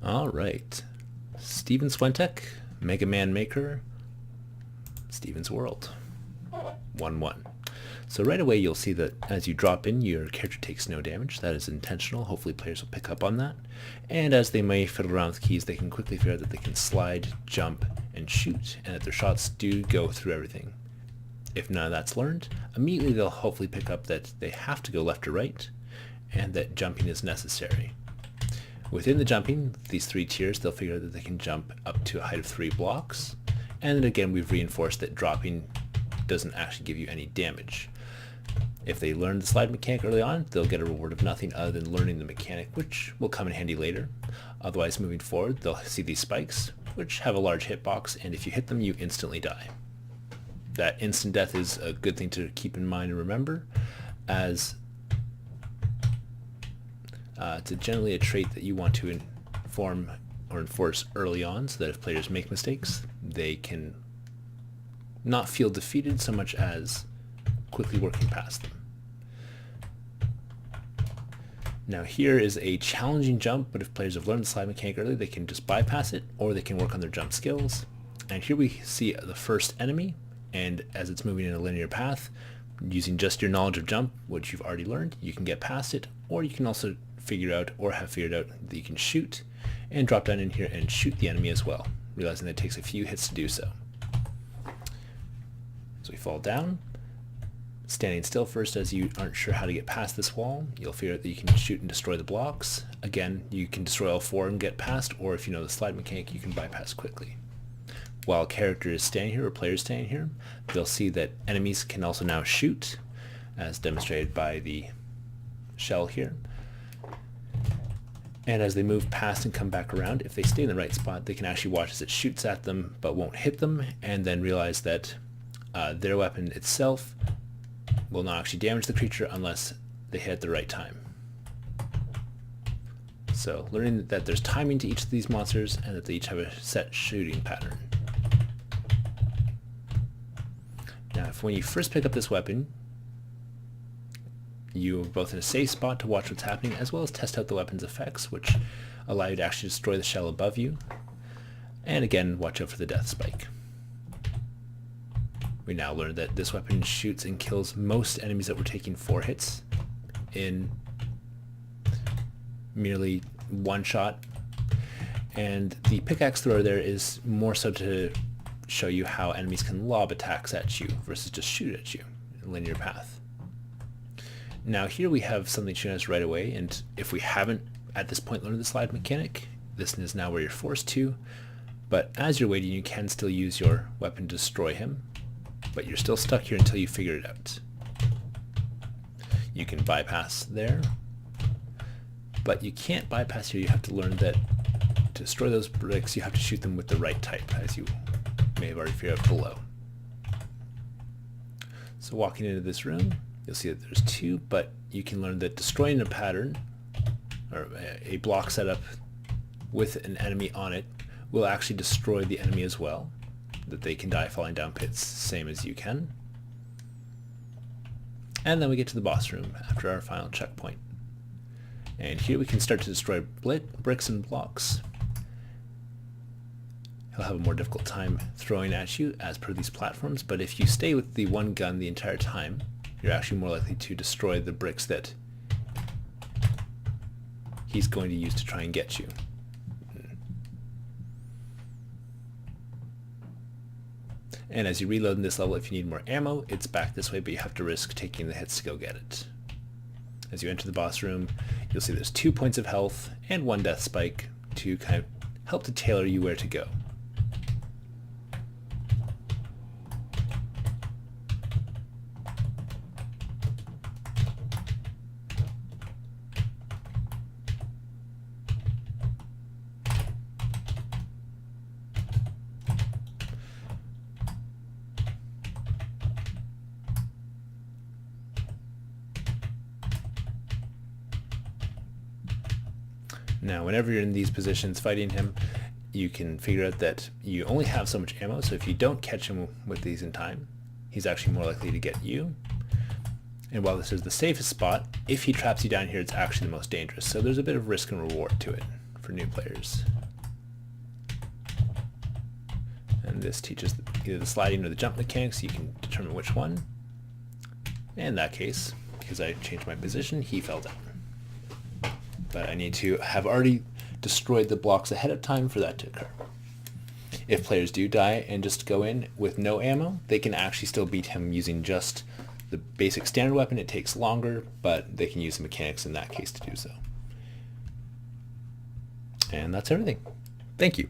All right. Steven Swentek, Mega Man Maker, Steven's World. 1-1. So right away you'll see that as you drop in, your character takes no damage. That is intentional. Hopefully players will pick up on that. And as they may fiddle around with keys, they can quickly figure out that they can slide, jump, and shoot, and that their shots do go through everything. If none of that's learned, immediately they'll hopefully pick up that they have to go left or right, and that jumping is necessary. Within the jumping, these 3 tiers, they'll figure out that they can jump up to a height of 3 blocks. And then again, we've reinforced that dropping doesn't actually give you any damage. If they learn the slide mechanic early on, they'll get a reward of nothing other than learning the mechanic, which will come in handy later. Otherwise, moving forward, they'll see these spikes, which have a large hitbox, and if you hit them, you instantly die. That instant death is a good thing to keep in mind and remember, as it's generally a trait that you want to inform or enforce early on, so that if players make mistakes, they can not feel defeated so much as quickly working past them. Now here is a challenging jump, but if players have learned the slide mechanic early, they can just bypass it, or they can work on their jump skills. And here we see the first enemy, and as it's moving in a linear path, using just your knowledge of jump, which you've already learned, you can get past it, or you can also figure out, or have figured out, that you can shoot, and drop down in here and shoot the enemy as well, realizing that it takes a few hits to do so. So we fall down, standing still first as you aren't sure how to get past this wall. You'll figure out that you can shoot and destroy the blocks. Again, you can destroy all 4 and get past, or if you know the slide mechanic, you can bypass quickly. While a character is standing here, or players standing here, they'll see that enemies can also now shoot, as demonstrated by the shell here. And as they move past and come back around, if they stay in the right spot, they can actually watch as it shoots at them but won't hit them, and then realize that their weapon itself will not actually damage the creature unless they hit at the right time. So learning that there's timing to each of these monsters and that they each have a set shooting pattern. Now when you first pick up this weapon, you're both in a safe spot to watch what's happening, as well as test out the weapon's effects, which allow you to actually destroy the shell above you. And again, watch out for the death spike. We now learned that this weapon shoots and kills most enemies that were taking 4 hits in merely 1 shot. And the pickaxe thrower there is more so to show you how enemies can lob attacks at you versus just shoot at you in a linear path. Now here we have something showing us right away, and if we haven't at this point learned the slide mechanic, this is now where you're forced to. But as you're waiting, you can still use your weapon to destroy him, but you're still stuck here until you figure it out. You can bypass there, but you can't bypass here. You have to learn that to destroy those bricks, you have to shoot them with the right type, as you may have already figured out below. So walking into this room, you'll see that there's 2, but you can learn that destroying a pattern, or a block setup with an enemy on it, will actually destroy the enemy as well, that they can die falling down pits, same as you can. And then we get to the boss room after our final checkpoint. And here we can start to destroy bricks and blocks. He'll have a more difficult time throwing at you as per these platforms, but if you stay with the one gun the entire time, you're actually more likely to destroy the bricks that he's going to use to try and get you. And as you reload in this level, if you need more ammo, it's back this way, but you have to risk taking the hits to go get it. As you enter the boss room, you'll see there's 2 points of health and 1 death spike to kind of help to tailor you where to go. Now, whenever you're in these positions fighting him, you can figure out that you only have so much ammo, so if you don't catch him with these in time, he's actually more likely to get you. And while this is the safest spot, if he traps you down here, it's actually the most dangerous, so there's a bit of risk and reward to it for new players. And this teaches either the sliding or the jump mechanics. You can determine which one. In that case, because I changed my position, he fell down. But I need to have already destroyed the blocks ahead of time for that to occur. If players do die and just go in with no ammo, they can actually still beat him using just the basic standard weapon. It takes longer, but they can use the mechanics in that case to do so. And that's everything. Thank you.